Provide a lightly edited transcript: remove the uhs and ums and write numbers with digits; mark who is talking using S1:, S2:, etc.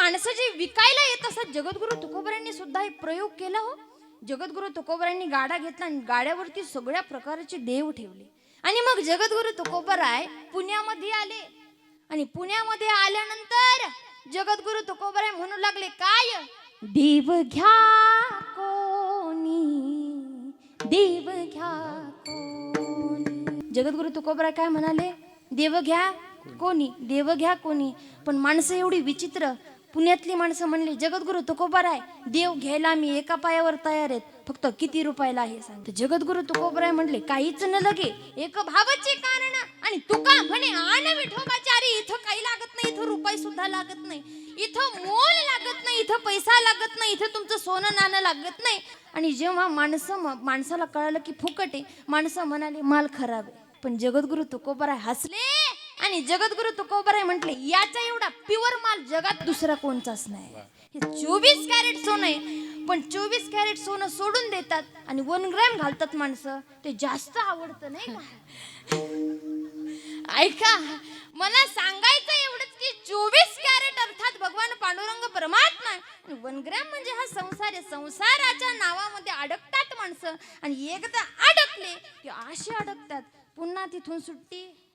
S1: माणसं जे विकायला येत असतात, जगद्गुरु तुकोबरायांनी सुद्धा एक प्रयोग केला हो. जगद्गुरु तुकोबरायांनी गाडा घेतला आणि गाड्यावरती सगळ्या प्रकारचे देव ठेवले. आणि मग जगद्गुरु तुकोबराय पुण्यामध्ये आले. आणि पुण्यामध्ये आल्यानंतर जगद्गुरु तुकोबराय म्हणू लागले, काय देव घ्या कोणी, देव घ्या कोणी. जगद्गुरु तुकोबराय काय म्हणाले, देव घ्या कोणी, देव घ्या कोणी. पण माणसं एवढी विचित्र, पुण्यातली माणसं म्हणली, जगद्गुरु तुकोबराय देव घ्यायला मी एका पायावर तयार आहेत, फक्त किती रुपयाला आहे सांग. जगद्गुरु तुकोबराय म्हणले, काहीच न लगे एक भावाचे कारण. आणि तुका म्हणे आन विठोबाचारी, इथं काही लागत नाही, इथं रुपये सुद्धा लागत नाही, इथं मोल लागत नाही, इथं पैसा लागत नाही, इथं तुमचं सोनं नाणं लागत नाही. आणि जेव्हा माणसाला कळालं की फुकट आहे, माणसं म्हणाले माल खराब आहे. पण जगद्गुरु तुकोबराय हसले आणि जगद्गुरु तुकोबराय म्हटले, याचा एवढा प्युअर माल जगात दुसरा कोणताच नाही. हे 24 कॅरेट सोनं आहे, पण 24 कॅरेट सोनं सोडून देतात आणि 1 ग्रॅम घालतात माणसं, ते जास्त आवडतं नाही का. ऐका, मला सांगायचं एवढंच की 24 कॅरेट अर्थात भगवान पांडुरंग परमात्मा आणि 1 ग्रॅम म्हणजे हा संसार आहे. संसाराच्या नावामध्ये अडकतात माणसं आणि एकदा अडकले की असे अडकतात, पुन्हा तिथून सुट्टी